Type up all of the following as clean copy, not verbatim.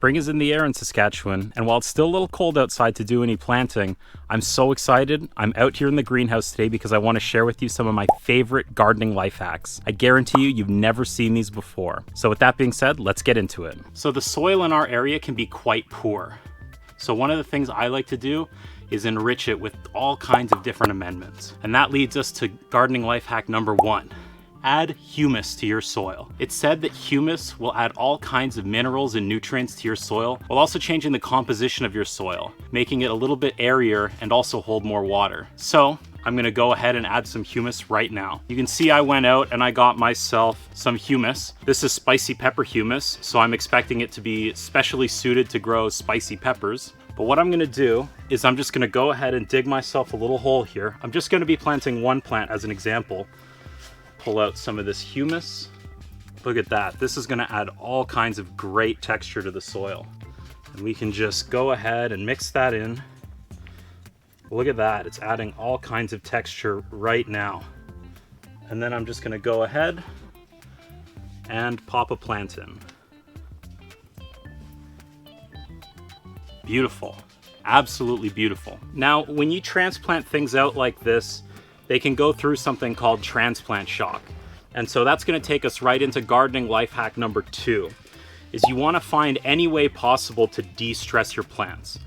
Spring is in the air in Saskatchewan, and while it's still a little cold outside to do any planting, I'm so excited. I'm out here in the greenhouse today because I want to share with you some of my favorite gardening life hacks. I guarantee you've never seen these before. So with that being said, let's get into it. So the soil in our area can be quite poor. So one of the things I like to do is enrich it with all kinds of different amendments. And that leads us to gardening life hack number 1. Add humus to your soil. It's said that humus will add all kinds of minerals and nutrients to your soil, while also changing the composition of your soil, making it a little bit airier and also hold more water. So I'm gonna go ahead and add some humus right now. You can see I went out and I got myself some humus. This is spicy pepper humus, so I'm expecting it to be specially suited to grow spicy peppers. But what I'm gonna do is I'm just gonna go ahead and dig myself a little hole here. I'm just gonna be planting one plant as an example. Pull out some of this humus. Look at that. This is gonna add all kinds of great texture to the soil. And we can just go ahead and mix that in. Look at that, it's adding all kinds of texture right now. And then I'm just gonna go ahead and pop a plant in. Beautiful, absolutely beautiful. Now, when you transplant things out like this, they can go through something called transplant shock. And so that's gonna take us right into gardening life hack number 2, is you wanna find any way possible to de-stress your plants.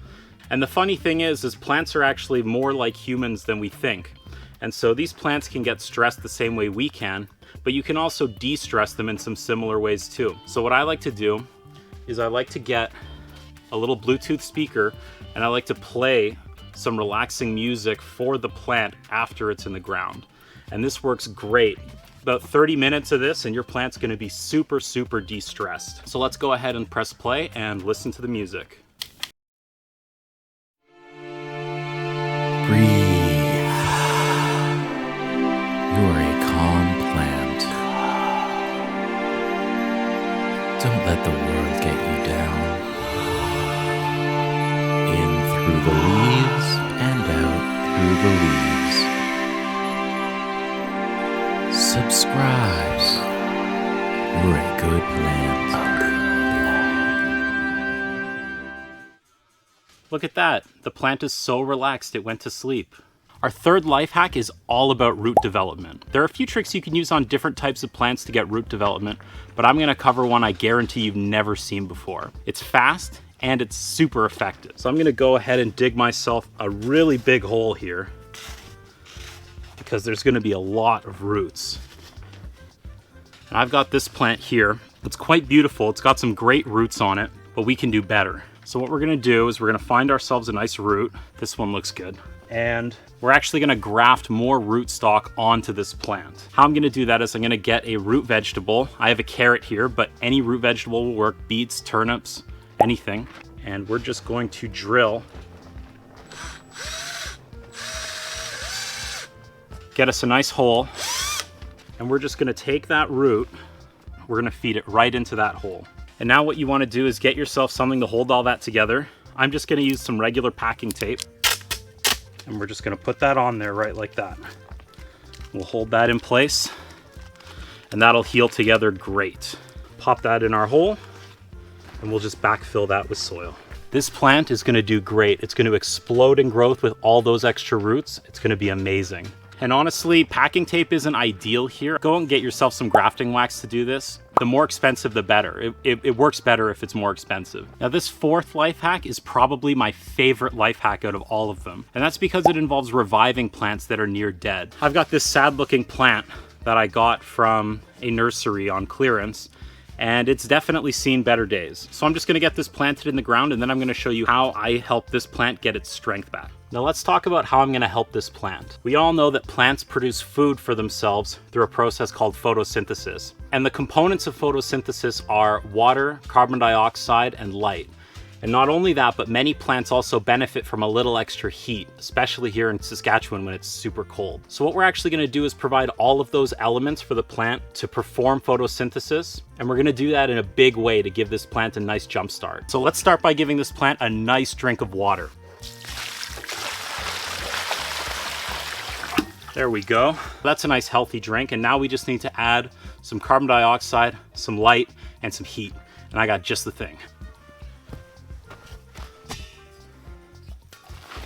And the funny thing is plants are actually more like humans than we think. And so these plants can get stressed the same way we can, but you can also de-stress them in some similar ways too. So what I like to do is I like to get a little Bluetooth speaker and I like to play some relaxing music for the plant after it's in the ground. And this works great. About 30 minutes of this and your plant's gonna be super, super de-stressed. So let's go ahead and press play and listen to the music. Breathe. You're a calm plant. Don't let the world get you down. In through the leaves and out through the leaves. Subscribe. You're a good plant. Look at that. The plant is so relaxed it went to sleep. Our third life hack is all about root development. There are a few tricks you can use on different types of plants to get root development, but I'm gonna cover one I guarantee you've never seen before. It's fast and it's super effective. So I'm gonna go ahead and dig myself a really big hole here because there's gonna be a lot of roots. And I've got this plant here. It's quite beautiful. It's got some great roots on it, but we can do better. So what we're gonna do is we're gonna find ourselves a nice root. This one looks good. And we're actually gonna graft more rootstock onto this plant. How I'm gonna do that is I'm gonna get a root vegetable. I have a carrot here, but any root vegetable will work. Beets, turnips, anything. And we're just going to drill. Get us a nice hole. And we're just gonna take that root, we're gonna feed it right into that hole. And now what you wanna do is get yourself something to hold all that together. I'm just gonna use some regular packing tape. And we're just gonna put that on there right like that. We'll hold that in place and that'll heal together great. Pop that in our hole and we'll just backfill that with soil. This plant is gonna do great. It's gonna explode in growth with all those extra roots. It's gonna be amazing. And honestly, packing tape isn't ideal here. Go and get yourself some grafting wax to do this. The more expensive, the better. It works better if it's more expensive. Now this fourth life hack is probably my favorite life hack out of all of them. And that's because it involves reviving plants that are near dead. I've got this sad looking plant that I got from a nursery on clearance, and it's definitely seen better days. So I'm just gonna get this planted in the ground and then I'm gonna show you how I help this plant get its strength back. Now let's talk about how I'm gonna help this plant. We all know that plants produce food for themselves through a process called photosynthesis. And the components of photosynthesis are water, carbon dioxide, and light. And not only that, but many plants also benefit from a little extra heat, especially here in Saskatchewan when it's super cold. So what we're actually gonna do is provide all of those elements for the plant to perform photosynthesis. And we're gonna do that in a big way to give this plant a nice jump start. So let's start by giving this plant a nice drink of water. There we go. That's a nice healthy drink. And now we just need to add some carbon dioxide, some light, and some heat. And I got just the thing.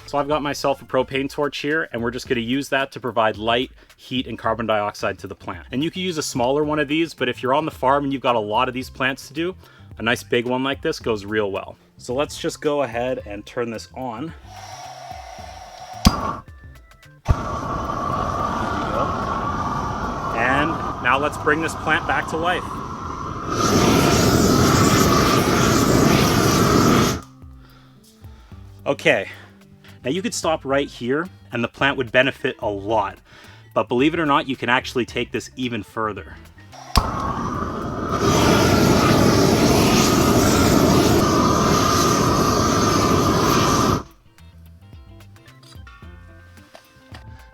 So I've got myself a propane torch here, and we're just gonna use that to provide light, heat, and carbon dioxide to the plant. And you can use a smaller one of these, but if you're on the farm and you've got a lot of these plants to do, a nice big one like this goes real well. So let's just go ahead and turn this on. And now let's bring this plant back to life. Okay, now you could stop right here and the plant would benefit a lot. But believe it or not, you can actually take this even further.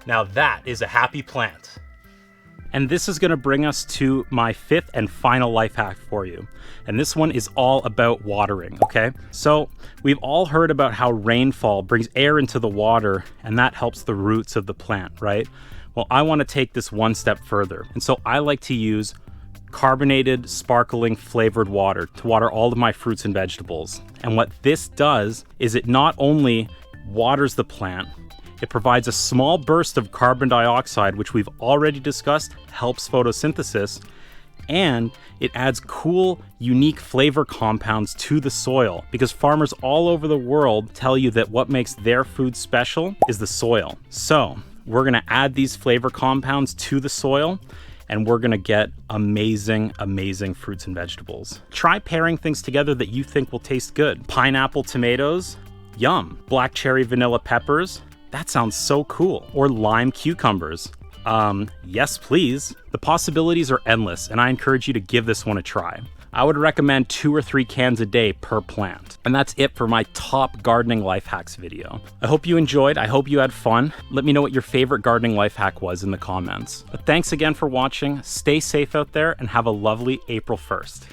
Now that is a happy plant. And this is gonna bring us to my 5th and final life hack for you. And this one is all about watering, okay? So we've all heard about how rainfall brings air into the water and that helps the roots of the plant, right? Well, I wanna take this one step further. And so I like to use carbonated, sparkling, flavored water to water all of my fruits and vegetables. And what this does is it not only waters the plant, it provides a small burst of carbon dioxide, which we've already discussed helps photosynthesis, and it adds cool, unique flavor compounds to the soil because farmers all over the world tell you that what makes their food special is the soil. So we're gonna add these flavor compounds to the soil and we're gonna get amazing, amazing fruits and vegetables. Try pairing things together that you think will taste good. Pineapple, tomatoes, yum. Black cherry, vanilla peppers, that sounds so cool. Or lime cucumbers. Yes, please. The possibilities are endless, and I encourage you to give this one a try. I would recommend 2 or 3 cans a day per plant. And that's it for my top gardening life hacks video. I hope you enjoyed. I hope you had fun. Let me know what your favorite gardening life hack was in the comments. But thanks again for watching. Stay safe out there and have a lovely April 1st.